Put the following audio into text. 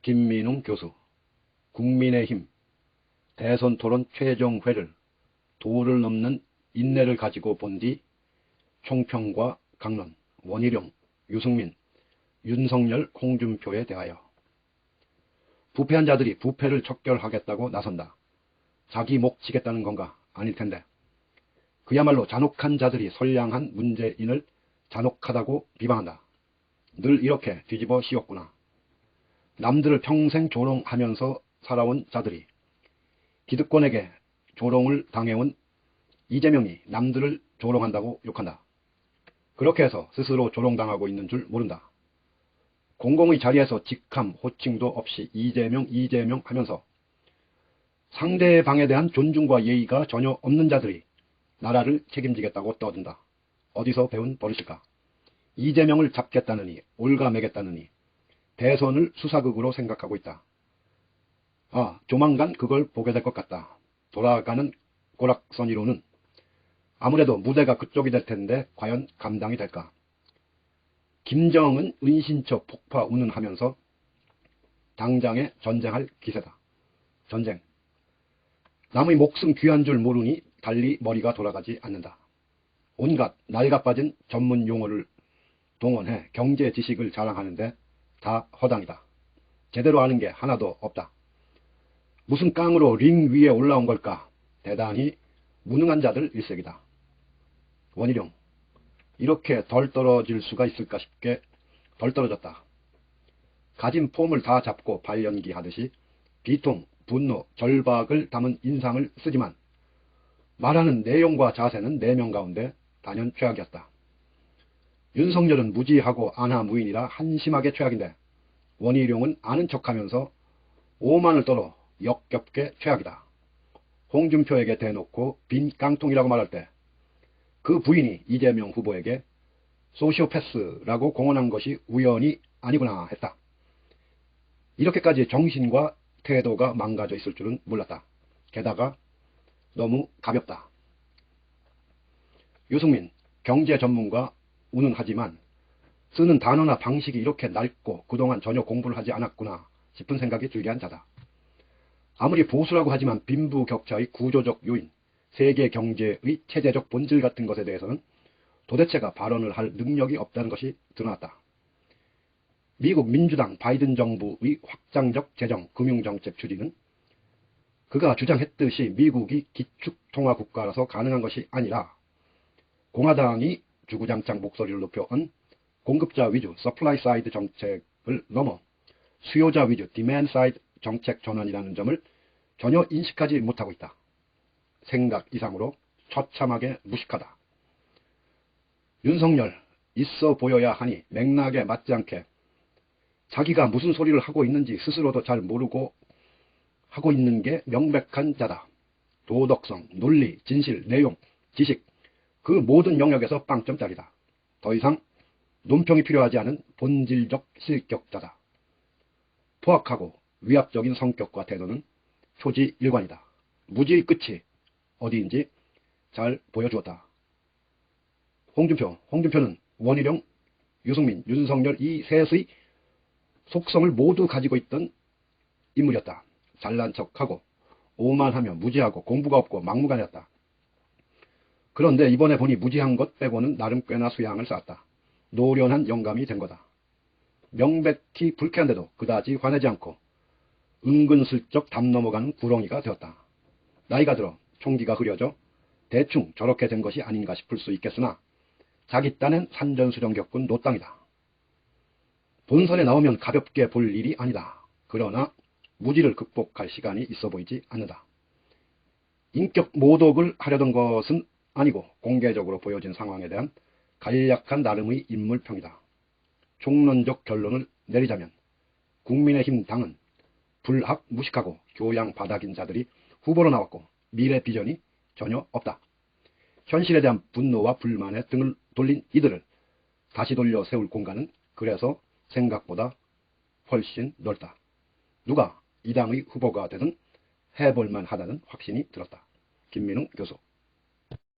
김민웅 교수, 국민의힘 대선 토론 최종회를 도를 넘는 인내를 가지고 본 뒤 총평과 강론, 원희룡, 유승민, 윤석열, 홍준표에 대하여 부패한 자들이 부패를 척결하겠다고 나선다. 자기 목 치겠다는 건가? 아닐 텐데. 그야말로 잔혹한 자들이 선량한 문재인을 잔혹하다고 비방한다. 늘 이렇게 뒤집어 씌웠구나. 남들을 평생 조롱하면서 살아온 자들이 기득권에게 조롱을 당해온 이재명이 남들을 조롱한다고 욕한다. 그렇게 해서 스스로 조롱당하고 있는 줄 모른다. 공공의 자리에서 직함, 호칭도 없이 이재명 하면서 상대방에 대한 존중과 예의가 전혀 없는 자들이 나라를 책임지겠다고 떠든다. 어디서 배운 버릇일까? 이재명을 잡겠다느니, 올가매겠다느니 대선을 수사극으로 생각하고 있다. 아, 조만간 그걸 보게 될 것 같다. 돌아가는 고락선이로는 아무래도 무대가 그쪽이 될 텐데 과연 감당이 될까? 김정은 은신처 폭파 운운하면서 당장에 전쟁할 기세다. 전쟁. 남의 목숨 귀한 줄 모르니 달리 머리가 돌아가지 않는다. 온갖 낡아빠진 전문 용어를 동원해 경제 지식을 자랑하는데 다 허당이다. 제대로 아는 게 하나도 없다. 무슨 깡으로 링 위에 올라온 걸까? 대단히 무능한 자들 일색이다. 원희룡, 이렇게 덜 떨어질 수가 있을까 싶게 덜 떨어졌다. 가진 폼을 다 잡고 발연기 하듯이 비통, 분노, 절박을 담은 인상을 쓰지만 말하는 내용과 자세는 4명 가운데 단연 최악이었다. 윤석열은 무지하고 안하무인이라 한심하게 최악인데 원희룡은 아는 척하면서 오만을 떨어 역겹게 최악이다. 홍준표에게 대놓고 빈 깡통이라고 말할 때 그 부인이 이재명 후보에게 소시오패스라고 공언한 것이 우연이 아니구나 했다. 이렇게까지 정신과 태도가 망가져 있을 줄은 몰랐다. 게다가 너무 가볍다. 유승민, 경제 전문가 운운하지만 쓰는 단어나 방식이 이렇게 낡고 그동안 전혀 공부를 하지 않았구나 싶은 생각이 들게 한 자다. 아무리 보수라고 하지만 빈부격차의 구조적 요인, 세계 경제의 체제적 본질 같은 것에 대해서는 도대체가 발언을 할 능력이 없다는 것이 드러났다. 미국 민주당 바이든 정부의 확장적 재정, 금융정책 추진은 그가 주장했듯이 미국이 기축통화국가라서 가능한 것이 아니라 공화당이 주구장창 목소리를 높여온 공급자 위주 서플라이 사이드 정책을 넘어 수요자 위주 디맨드 사이드 정책 전환이라는 점을 전혀 인식하지 못하고 있다. 생각 이상으로 처참하게 무식하다. 윤석열, 있어 보여야 하니 맥락에 맞지 않게 자기가 무슨 소리를 하고 있는지 스스로도 잘 모르고 하고 있는 게 명백한 자다. 도덕성, 논리, 진실, 내용, 지식 그 모든 영역에서 빵점짜리다. 더 이상 논평이 필요하지 않은 본질적 실격자다. 포악하고 위압적인 성격과 태도는 초지일관이다. 무지의 끝이 어디인지 잘 보여주었다. 홍준표는 원희룡, 유승민, 윤석열 이 셋의 속성을 모두 가지고 있던 인물이었다. 잘난 척하고 오만하며 무지하고 공부가 없고 막무가내였다. 그런데 이번에 보니 무지한 것 빼고는 나름 꽤나 수양을 쌓았다. 노련한 영감이 된 거다. 명백히 불쾌한데도 그다지 화내지 않고 은근슬쩍 담 넘어가는 구렁이가 되었다. 나이가 들어 총기가 흐려져 대충 저렇게 된 것이 아닌가 싶을 수 있겠으나 자기 딴엔 산전수전 겪은 노땅이다. 본선에 나오면 가볍게 볼 일이 아니다. 그러나 무지를 극복할 시간이 있어 보이지 않는다. 인격 모독을 하려던 것은 아니고 공개적으로 보여진 상황에 대한 간략한 나름의 인물평이다. 총론적 결론을 내리자면 국민의힘 당은 불합무식하고 교양 바닥인 자들이 후보로 나왔고 미래 비전이 전혀 없다. 현실에 대한 분노와 불만에 등을 돌린 이들을 다시 돌려 세울 공간은 그래서 생각보다 훨씬 넓다. 누가 이 당의 후보가 되든 해볼만 하다는 확신이 들었다. 김민웅 교수.